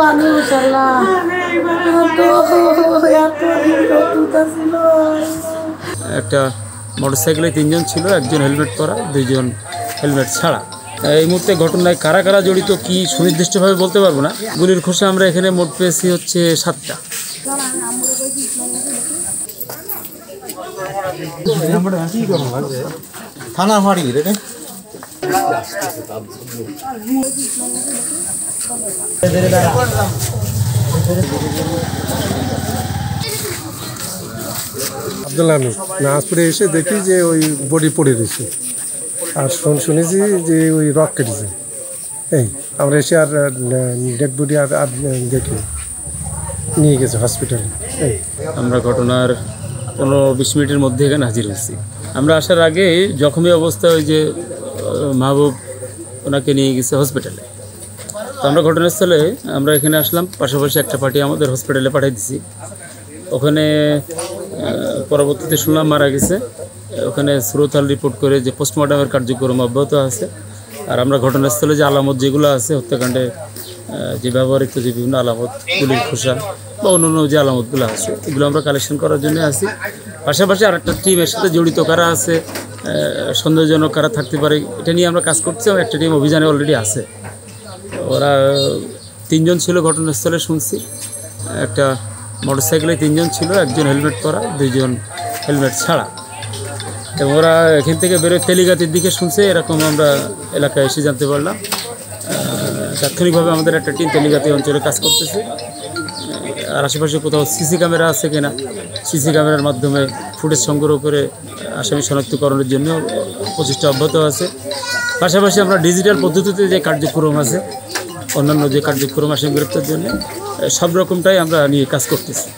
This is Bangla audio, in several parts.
মানুষ আল্লাহ একটা মোটরসাইকেলে 3 জন ছিল, একজন হেলমেট পরা, 2 জন হেলমেট ছাড়া। এই মুহূর্তে ঘটনায় কারা কারা জড়িত কি সুনির্দিষ্টভাবে বলতে পারবো না। গুলির খোসা আমরা এখানে মোট পেয়েছি হচ্ছে 7টা। থানা ফাড়ি রে আব্দুল হামিদ নাজপুরে এসে দেখি যে ওই বডি পড়ে রয়েছে, আর শুনেছি যে ওই রক কেটেছে। এই আমরা এসে আর ডেড বডি আর দেখি নিয়ে গেছে হসপিটালে। আমরা ঘটনার 15-20 মিনিটের মধ্যে এখানে হাজির হয়েছি। আমরা আসার আগে জখমি অবস্থায় ওই যে মাহবুব ওনাকে নিয়ে গেছে হসপিটালে। তো আমরা ঘটনাস্থলে আমরা এখানে আসলাম, পাশাপাশি একটা পার্টি আমাদের হসপিটালে পাঠিয়ে দিছি। ওখানে পরবর্তীতে শুনলাম মারা গেছে। ওখানে সুরতাল রিপোর্ট করে যে পোস্টমর্টমের কার্যক্রম অব্যাহত আছে। আর আমরা ঘটনাস্থলে যে আলামত যেগুলো আছে হত্যাকাণ্ডে যে ব্যবহৃত যে বিভিন্ন আলামত, গুলির খোসা বা অন্যান্য যে আলামতগুলো আছে, এগুলো আমরা কালেকশন করার জন্য আছি। পাশাপাশি আরেকটা টিম এর সাথে জড়িত কারা আছে, সন্দেহজনক কারা থাকতে পারে, এটা নিয়ে আমরা কাজ করছি। একটা টিম অভিযানে অলরেডি আছে। ওরা 3 জন ছিল ঘটনাস্থলে শুনছি। একটা মোটরসাইকেলে 3 জন ছিল, একজন হেলমেট পরা, 2 জন হেলমেট ছাড়া। এবং ওরা এখান থেকে বেরোয় তেলিগাতির দিকে শুনছে, এরকম আমরা এলাকায় এসে জানতে পারলাম। তাৎক্ষণিকভাবে আমাদের একটা টিম তেলিগাতি অঞ্চলে কাজ করতেছে। আর আশেপাশে কোথাও সিসি ক্যামেরা আছে কিনা, সিসি ক্যামেরার মাধ্যমে ফুটেজ সংগ্রহ করে আসামি শনাক্তকরণের জন্য প্রচেষ্টা অব্যাহত আছে। পাশাপাশি আমরা ডিজিটাল পদ্ধতিতে যে কার্যক্রম আছে, অন্যান্য যে কার্যক্রম আসামি গ্রেপ্তারের জন্য, সব রকমটাই আমরা নিয়ে কাজ করতেছি।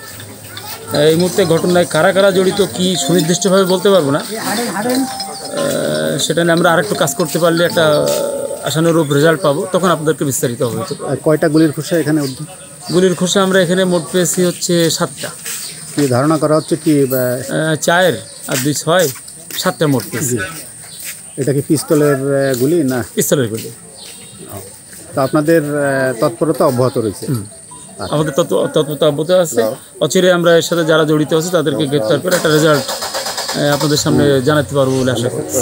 এই মুহূর্তে ঘটনায় কারা কারা জড়িত কি সুনির্দিষ্টভাবে বলতে পারবো না। সেটা নিয়ে আমরা আরেকটু কাজ করতে পারলে একটা আশানুরূপ রেজাল্ট পাবো, তখন আপনাদেরকে বিস্তারিত হবে। কয়টা গুলির খোসা এখানে? গুলির খোসা আমরা এখানে মোট পেয়েছি হচ্ছে 7টা। কি ধারণা করা হচ্ছে কি 4 আর 2 6 7টা মোট পেয়েছি। এটা কি পিস্তলের গুলি না? পিস্তলের গুলি। তো আপনাদের তৎপরতা অব্যাহত রয়েছে? আমাদের তৎপরতা অব্যাহত আছে। অচিরে আমরা এর সাথে যারা জড়িত আছে তাদেরকে গ্রেপ্তার করে একটা রেজাল্ট আপনাদের সামনে জানাতে পারবো বলে আশা করছি।